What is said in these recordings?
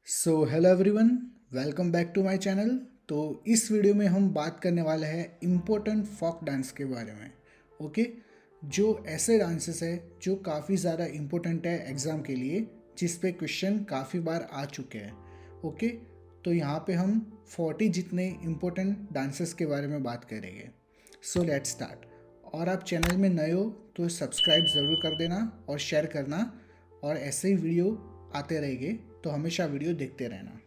Hello everyone, welcome back to my channel. तो इस video में हम बात करने वाले हैं इम्पोर्टेंट फोक डांस के बारे में। ओके, जो ऐसे डांसेस है जो काफ़ी ज़्यादा इम्पोर्टेंट है एग्ज़ाम के लिए, जिस पे क्वेश्चन काफ़ी बार आ चुके हैं। ओके, तो यहाँ पे हम 40 जितने इम्पोर्टेंट डांसेस के बारे में बात करेंगे। So let's start. और आप चैनल में नए हो तो सब्सक्राइब ज़रूर कर देना और शेयर करना, और ऐसे ही वीडियो आते रहेंगे तो हमेशा वीडियो देखते रहना।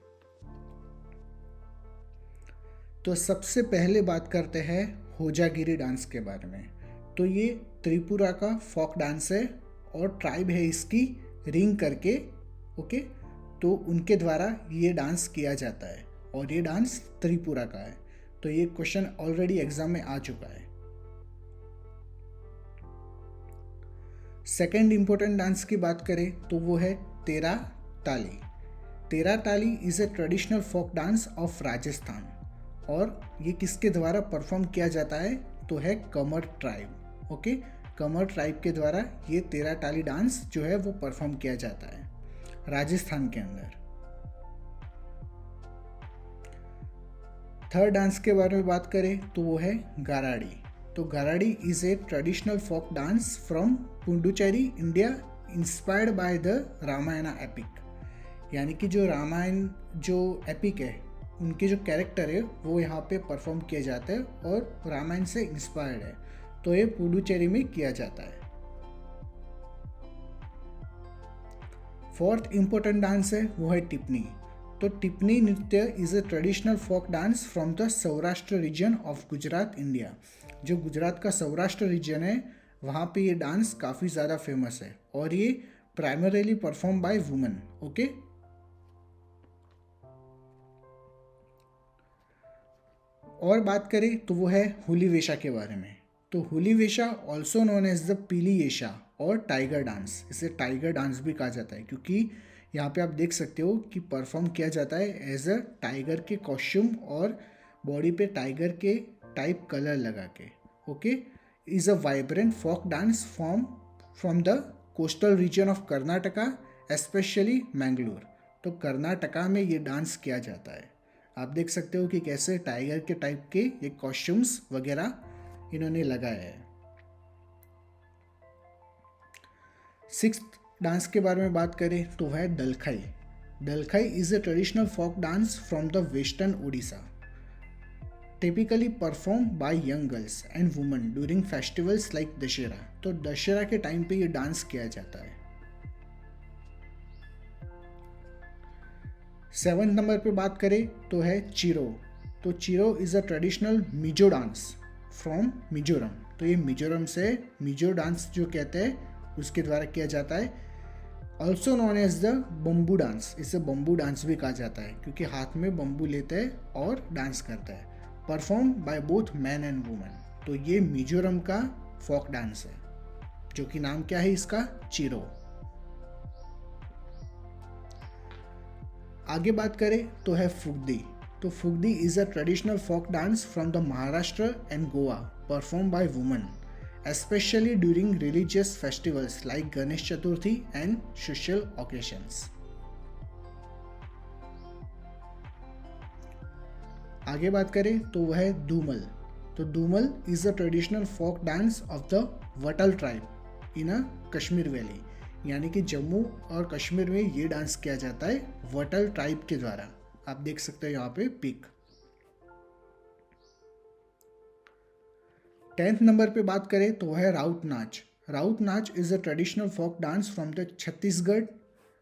तो सबसे पहले बात करते हैं होजागिरी डांस के बारे में। तो ये त्रिपुरा का फोक डांस है और ट्राइब है इसकी रिंग करके। ओके, तो उनके द्वारा ये डांस किया जाता है और ये डांस त्रिपुरा का है। तो ये क्वेश्चन ऑलरेडी एग्जाम में आ चुका है। सेकेंड इंपॉर्टेंट डांस की बात करें तो वो है तेरा Taali. Terah Taali is a traditional folk dance of Rajasthan, और ये किसके द्वारा परफॉर्म किया जाता है तो है कमर ट्राइब। ओके, कमर ट्राइब के द्वारा ये तेरा ताली डांस जो है वो परफॉर्म किया जाता है राजस्थान के अंदर। थर्ड डांस के बारे में बात करें तो वो है गाराड़ी। तो Garadi is a traditional folk dance from Puducherry, India, inspired by the Ramayana epic. यानी कि जो रामायण जो एपिक है उनके जो कैरेक्टर है वो यहाँ पे परफॉर्म किया जाता है और रामायण से इंस्पायर्ड है। तो ये पुडुचेरी में किया जाता है। फोर्थ इंपॉर्टेंट डांस है वो है टिप्पणी। तो Tippani Nritya is a traditional folk dance from the Saurashtra region of Gujarat, India. जो गुजरात का सौराष्ट्र रीजन है वहाँ पे ये डांस काफ़ी ज़्यादा फेमस है और ये primarily perform by women. Okay, और बात करें तो वो है हुली वेशा के बारे में। तो हुली वेशा ऑल्सो नोन एज द पीली येशा और टाइगर डांस, इसे टाइगर डांस भी कहा जाता है क्योंकि यहाँ पे आप देख सकते हो कि परफॉर्म किया जाता है एज अ टाइगर के कॉस्ट्यूम और बॉडी पे टाइगर के टाइप कलर लगा के। Okay, is a vibrant folk dance form from the coastal region of Karnataka, especially Mangalore. तो कर्नाटका में ये डांस किया जाता है। आप देख सकते हो कि कैसे टाइगर के टाइप के ये कॉस्ट्यूम्स वगैरह इन्होंने लगाया है। सिक्स्थ डांस के बारे में बात करें तो वह है Dalkhai. Dalkhai is a traditional folk dance from the western Odisha, typically perform by young girls and women during festivals like Dussehra. तो दशहरा के टाइम पे ये डांस किया जाता है। सेवन्थ नंबर पे बात करें तो है चिरो। तो Cheraw is a traditional Mizo dance from Mizoram. तो ये मिजोरम से मिजो डांस जो कहते हैं उसके द्वारा किया जाता है। Also known as the bamboo dance, इसे बम्बू डांस भी कहा जाता है क्योंकि हाथ में बम्बू लेते हैं और डांस करते हैं। Perform by both man and women. तो ये मिजोरम का फोक डांस है जो कि नाम क्या है इसका, चिरो। आगे बात करें तो है फुगदी। तो Fugdi is a traditional folk dance from the Maharashtra and Goa, perform by women especially during religious festivals like Ganesh Chaturthi and social occasions. आगे बात करें तो वह है धूमल। तो Dhumal is a traditional folk dance of the Wattal tribe in a Kashmir valley. यानी कि जम्मू और कश्मीर में ये डांस किया जाता है वटल ट्राइब के द्वारा। आप देख सकते हो यहाँ पे पिक। 10th नंबर पे बात करें तो वह है Raut Nach. Raut Nach is a traditional folk dance from the Chhattisgarh,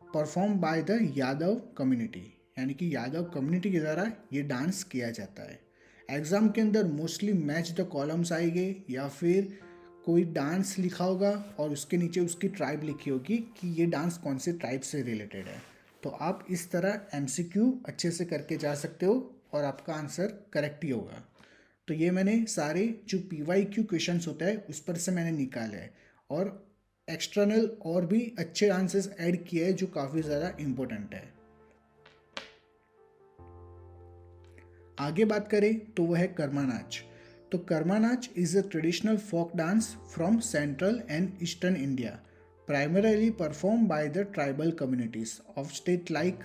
perform by the Yadav community. यानी कि यादव कम्युनिटी के द्वारा ये डांस किया जाता है। एग्जाम के अंदर मोस्टली मैच द कॉलम्स आएंगे या फिर कोई डांस लिखा होगा और उसके नीचे उसकी ट्राइब लिखी होगी कि ये डांस कौन से ट्राइब से रिलेटेड है। तो आप इस तरह MCQ अच्छे से करके जा सकते हो और आपका आंसर करेक्ट ही होगा। तो ये मैंने सारे जो PYQ क्वेश्चंस होता है उस पर से मैंने निकाले हैं और एक्सटर्नल और भी अच्छे आंसर्स ऐड किए हैं जो काफ़ी ज़्यादा इम्पोर्टेंट है। आगे बात करें तो वह है कर्मा नाच। तो Karma Nach is a traditional folk dance from central and eastern India, primarily performed by the tribal communities of states like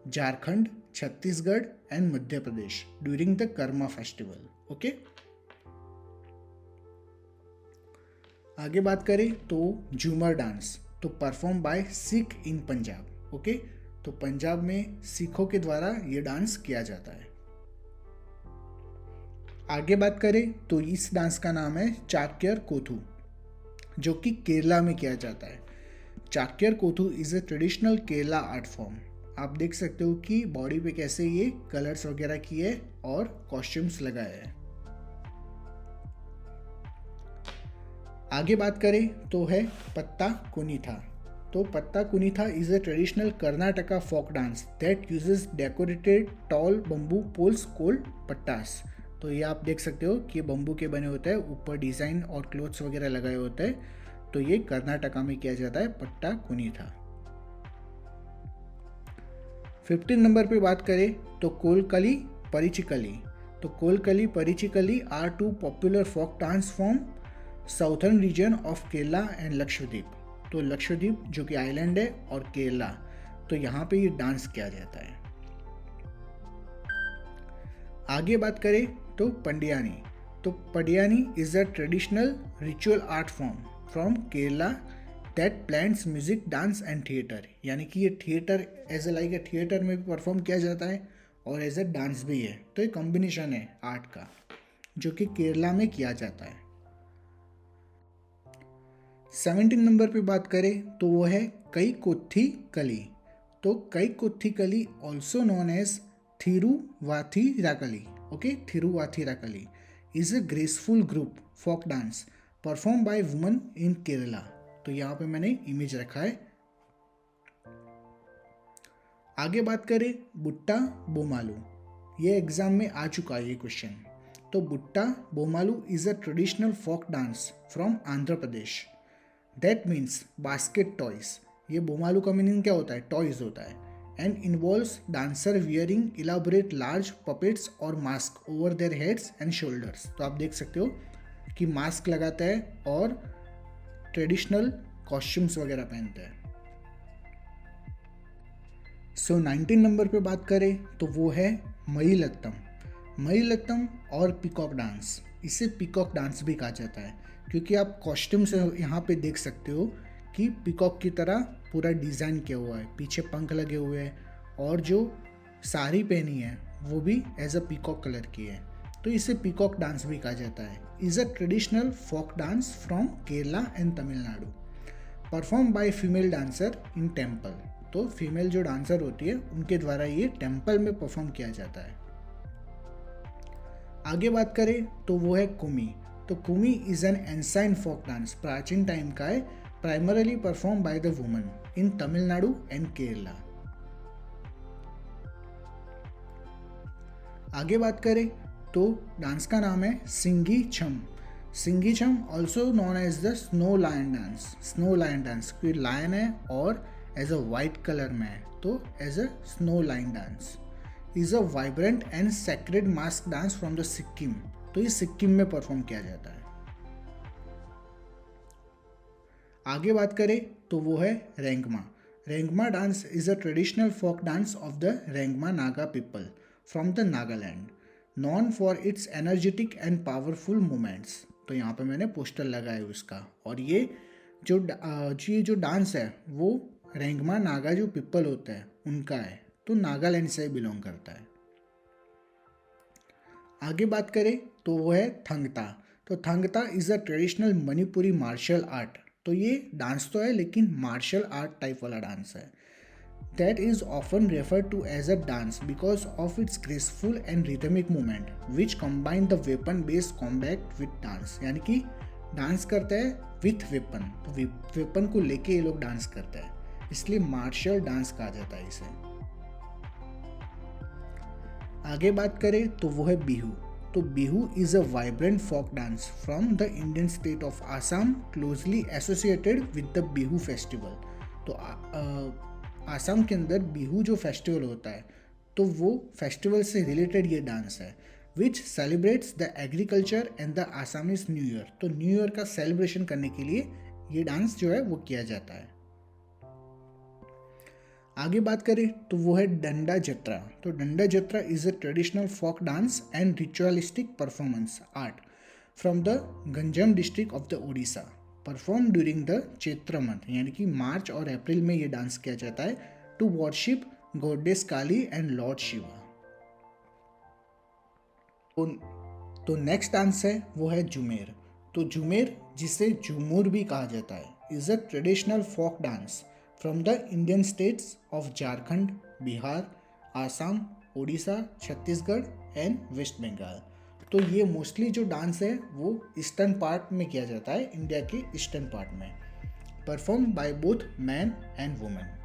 Jharkhand, Chhattisgarh and Madhya Pradesh during the Karma festival. Okay, आगे बात करें तो झूमर डांस, तो perform by Sikh in Punjab. Okay, तो पंजाब में सिखों के द्वारा ये डांस किया जाता है। आगे बात करें तो इस डांस का नाम है चाक्यर कोथू, जो कि केरला में किया जाता है। Chakyar Koothu is a traditional Kerala art form. आप देख सकते हो कि बॉडी पे कैसे ये कलर्स वगैरह किए और कॉस्ट्यूम्स लगाए हैं। आगे बात करें तो है पत्ता कुनीथा। तो Pata Kunitha is a traditional Karnataka folk dance that uses decorated tall bamboo poles called pattas. तो ये आप देख सकते हो कि बम्बू के बने होते हैं, ऊपर डिज़ाइन और क्लोथ्स वगैरह लगाए होते हैं। तो ये कर्नाटका में किया जाता है पट्टा कुनीथा। 15 नंबर पे बात करें तो कोलकली परिचिकली। तो Kolkali Parichakali are two popular folk dance from southern region of Kerala and Lakshadweep. तो लक्षद्वीप जो कि आइलैंड है और केरला, तो यहाँ पे ये डांस किया जाता है। आगे बात करें तो पंडियानी। तो Padayani is a traditional ritual art form from Kerala that blends music, dance and theatre. यानी कि ये theatre as a like a theatre में भी परफॉर्म किया जाता है और एज ए डांस भी है। तो ये कॉम्बिनेशन है आर्ट का जो कि केरला में किया जाता है। 17 नंबर पे बात करें तो वो है कई कोत्थी कली। तो Kaikottikali also known as Thiruvathirakali. Okay, Thiruvathirakali is a graceful group folk dance perform by woman in Kerala. तो यहाँ पे मैंने इमेज रखा है। आगे बात करें बुट्टा बोमालू, ये एग्जाम में आ चुका है ये क्वेश्चन। तो Butta Bommalu is a traditional folk dance from Andhra Pradesh that means basket toys. ये बोमालू का मीनिंग क्या होता है? टॉयज होता है। And involves dancer wearing elaborate large puppets और mask over their heads and shoulders. तो आप देख सकते हो कि मास्क लगाता है और ट्रेडिशनल कॉस्ट्यूम्स वगैरह पहनते हैं। 19 नंबर पे बात करें तो वो है मयिलत्तम। मयिलत्तम और पीकॉक डांस, इसे पीकॉक डांस भी कहा जाता है क्योंकि आप कॉस्ट्यूम से यहाँ पे देख सकते हो कि पीकॉक की तरह पूरा डिज़ाइन किया हुआ है, पीछे पंख लगे हुए हैं और जो साड़ी पहनी है वो भी एज अ पीकॉक कलर की है। तो इसे पीकॉक डांस भी कहा जाता है। Is a traditional folk dance from Kerala and Tamil Nadu perform by female dancer in temple. तो फीमेल जो डांसर होती है उनके द्वारा ये टेम्पल में परफॉर्म किया जाता है। आगे बात करें तो वो है कुमी। तो Kummi is an ancient folk dance, प्राचीन टाइम का है, primarily perform by the woman in Tamil Nadu and Kerala. आगे बात करें तो डांस का नाम है सिंगी Chham. Singhi Chham also known as the snow lion dance. Snow lion dance, कोई लायन है और एज अ वाइट कलर में है, तो as a snow lion dance is a vibrant and sacred mask dance from the Sikkim. तो ये सिक्किम में परफॉर्म किया जाता है। आगे बात करें तो वो है Rengma. Rengma dance is a traditional folk dance of the Rengma Naga people from the Nagaland, known for its energetic and powerful movements. तो यहाँ पे मैंने पोस्टर लगाया उसका, और ये जो डांस है वो रेंगमा नागा जो पीपल होता है उनका है, तो नागालैंड से बिलोंग करता है। आगे बात करें तो वो है थंगता। तो Thangta is a traditional Manipuri martial art. तो ये डांस तो है लेकिन मार्शल आर्ट टाइप वाला डांस है। That is often refer to as a dance because of its graceful and rhythmic movement which combine the weapon based combat with dance. यानी कि dance करता है विथ वेपन, तो वेपन को लेके ये लोग डांस करते हैं, इसलिए मार्शल डांस कहा जाता है इसे। आगे बात करें तो वो है बिहू। तो Bihu is a vibrant folk dance from the Indian state of Assam closely associated with the Bihu festival. तो आसाम के अंदर बिहू जो फेस्टिवल होता है तो वो फेस्टिवल से रिलेटेड ये डांस है which celebrates the agriculture and the Assamese new year. तो न्यू ईयर का सेलिब्रेशन करने के लिए ये डांस जो है वो किया जाता है। आगे बात करें तो वो है डंडा जत्रा। तो Danda Jatra is a traditional folk dance and ritualistic performance art from the Ganjam district of the Odisha, perform during the Chaitra month, यानी कि मार्च और अप्रैल में ये डांस किया जाता है to worship goddess Kali and lord Shiva. तो नेक्स्ट डांस है वो है झूमेर। तो झूमेर, जिसे झूमुर भी कहा जाता है, is a traditional folk dance from the Indian states of Jharkhand, Bihar, Assam, Orissa, Chhattisgarh and waste Bengal. तो ये मोस्टली जो डांस है वो ईस्टर्न पार्ट में किया जाता है, इंडिया के ईस्टर्न पार्ट में, perform by both man and women.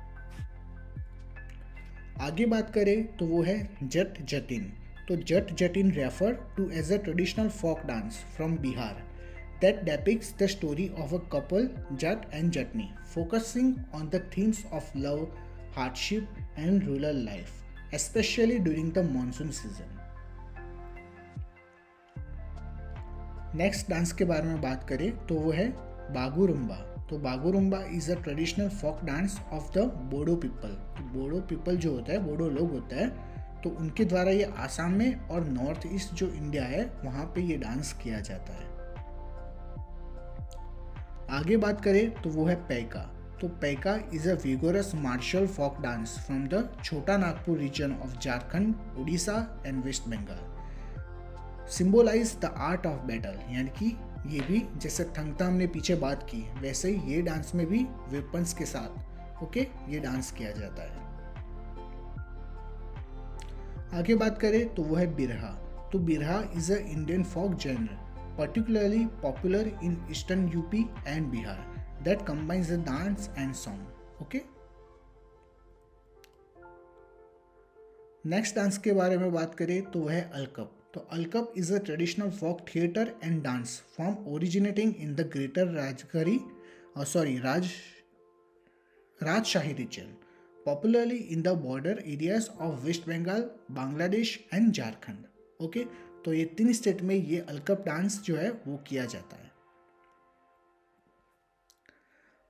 आगे बात करें तो वो है जट जटिन। तो Jat Jatin refer to as a traditional folk dance from Bihar that depicts the story of a couple, Jat and Jatni, focusing on the themes of love, hardship, and rural life, especially during the monsoon season. Next dance के बारे में बात करें तो वो है बागुरुम्बा। तो Bagurumba is a traditional folk dance of the Bodo people. तो बोडो पीपल जो होता है, बोडो लोग होता है, तो उनके द्वारा ये आसाम में और नॉर्थ ईस्ट जो इंडिया है वहाँ पे ये डांस किया जाता है। आगे बात करें तो वो है पैका। तो Paika is a vigorous martial folk dance from the Chota Nagpur region of Jharkhand, Orissa and waste Bengal, symbolize the art of battle, यानी कि ये भी जैसे थंगता हमने पीछे बात की वैसे ही ये डांस में भी वेपन्स के साथ ये डांस किया जाता है। आगे बात करें तो वो है बिरहा। तो Birha is a Indian folk genre particularly popular in eastern UP and Bihar that combines the dance and song. Okay? Next dance के बारे में बात करें तो वह है अलकप। तो Alkap is a traditional folk theatre and dance form originating in the greater Rajshahi region, popularly in the border areas of West Bengal, Bangladesh and Jharkhand. Okay, तो ये 3 स्टेट में ये अलकप डांस जो है वो किया जाता है।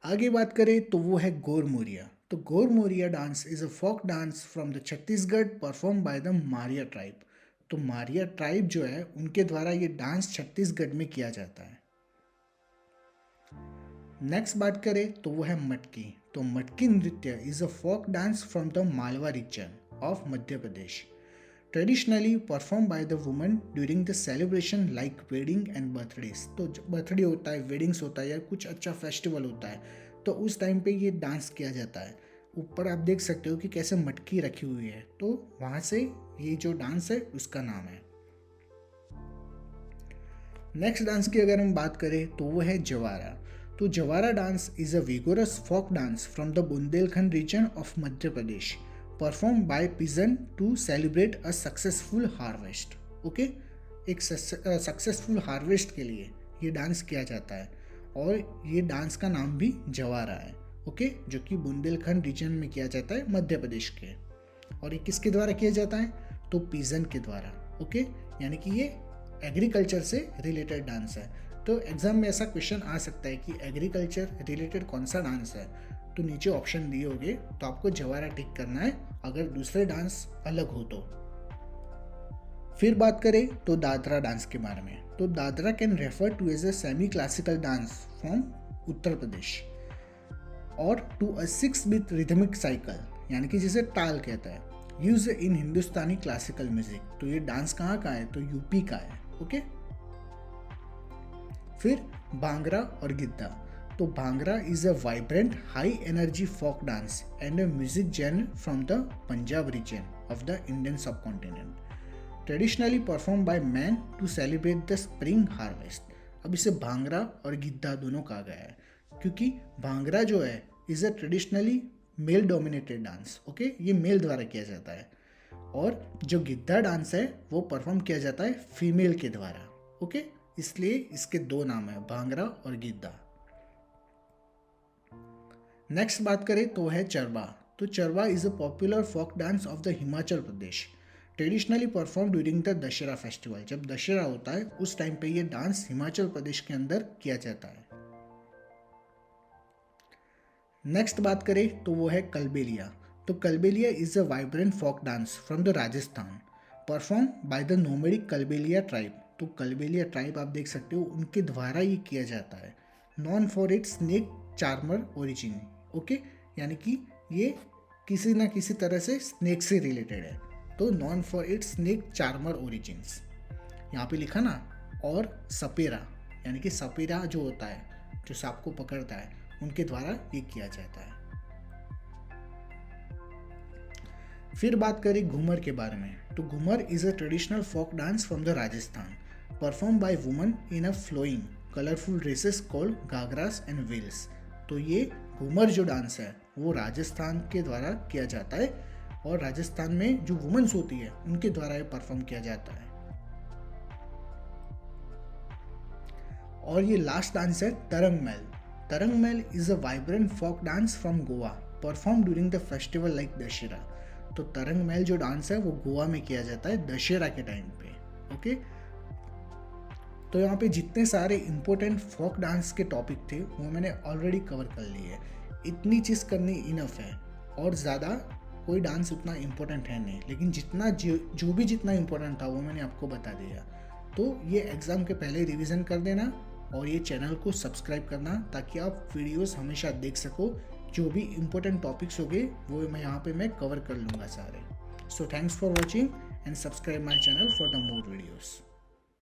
आगे बात करें तो वो है गोर मोरिया। तो Gaur Maria dance is a folk dance from the Chhattisgarh perform by the Maria tribe. तो मारिया ट्राइब जो है उनके द्वारा ये डांस छत्तीसगढ़ में किया जाता है। नेक्स्ट बात करें तो वो है मटकी। तो मटकी नृत्य is a folk dance from the Malwa region of Madhya Pradesh, traditionally perform by the woman during the celebration like wedding and birthdays. तो बर्थडे होता है, वेडिंग्स होता है या कुछ अच्छा फेस्टिवल होता है तो उस टाइम पे ये डांस किया जाता है। ऊपर आप देख सकते हो कि कैसे मटकी रखी हुई है, तो वहाँ से ये जो डांस है उसका नाम है। नेक्स्ट डांस की अगर हम बात करें तो वो है जवारा। तो Jawara dance is a vigorous folk dance from the Bundelkhand region of Madhya Pradesh, perform by pigeon to celebrate a successful harvest. Okay, एक सक्सेसफुल हार्वेस्ट के लिए ये डांस किया जाता है और ये डांस का नाम भी जवारा है। ओके, जो कि बुंदेलखंड रीजन में किया जाता है मध्य प्रदेश के। और ये किसके द्वारा किया जाता है? तो पिजन के द्वारा। ओके, यानी कि ये एग्रीकल्चर से रिलेटेड डांस है। तो एग्जाम में ऐसा क्वेश्चन आ सकता है कि एग्रीकल्चर रिलेटेड कौन सा डांस है, तो नीचे ऑप्शन दिए होंगे तो आपको जवारा टिक करना है अगर दूसरे डांस अलग हो तो। फिर बात करें तो दादरा डांस के बारे में। तो Dadra can refer to as a semi classical dance from Uttar Pradesh और to a 6 beat rhythmic cycle, यानी कि जिसे ताल कहता है, use in Hindustani classical music. तो ये डांस कहाँ का है? तो यूपी का है। ओके, फिर भांगड़ा और गिद्दा। तो Bhangra is a vibrant high energy folk dance and a music genre from the Punjab region of the Indian subcontinent, traditionally perform by man to celebrate the spring harvest. अब इसे भांगड़ा और गिद्दा दोनों कहा गया है क्योंकि भांगड़ा जो है is a traditionally male dominated dance. Okay, ये मेल द्वारा किया जाता है और जो गिद्दा डांस है वो परफॉर्म किया जाता है फीमेल के द्वारा। ओके, इसलिए इसके 2 नाम है, भांगड़ा और गिद्दा। नेक्स्ट बात करें तो है चरबा। तो Charba is a popular folk dance of the Himachal Pradesh, traditionally perform during the Dussehra festival. जब दशहरा होता है उस टाइम पे ये डांस हिमाचल प्रदेश के अंदर किया जाता है। नेक्स्ट बात करें तो वो है कलबेलिया। तो Kalbelia is a vibrant folk dance from the Rajasthan perform by the nomadic Kalbelia tribe. तो कलबेलिया ट्राइब आप देख सकते हो उनके द्वारा ये किया जाता है। Non for it's snake charmer origin. Okay, यानी कि ये किसी ना किसी तरह से स्नेक से रिलेटेड है। तो non for it's snake charmer origins यहाँ पे लिखा ना। और सपेरा, यानी कि सपेरा जो होता है, जो सांप को पकड़ता है, उनके द्वारा ये किया जाता है। फिर बात करें घूमर के बारे में, तो Ghoomar is a traditional folk dance from the Rajasthan perform by woman in a flowing colourful dresses called ghagras and veils. तो ये घूमर जो डांस है वो राजस्थान के द्वारा किया जाता है, और राजस्थान में जो वुमेन्स होती है उनके द्वारा ये परफॉर्म किया जाता है। और ये लास्ट डांस है Tarangamel. Tarangamel is a vibrant folk dance from Goa perform during the festival like Dussehra. तो तरंग मैल जो डांस है वो गोवा में किया जाता है दशहरा के टाइम पे। ओके, तो यहाँ पे जितने सारे इंपॉर्टेंट फोक डांस के टॉपिक थे वो मैंने ऑलरेडी कवर कर लिए। इतनी चीज़ करनी इनफ है, और ज़्यादा कोई डांस उतना इम्पोर्टेंट है नहीं, लेकिन जितना जो भी जितना इम्पोर्टेंट था वो मैंने आपको बता दिया। तो ये एग्ज़ाम के पहले रिवीजन कर देना, और ये चैनल को सब्सक्राइब करना ताकि आप वीडियोस हमेशा देख सको। जो भी इम्पोर्टेंट टॉपिक्स होंगे वो मैं यहाँ पे कवर कर लूँगा सारे। So thanks for watching and subscribe my channel for the more videos.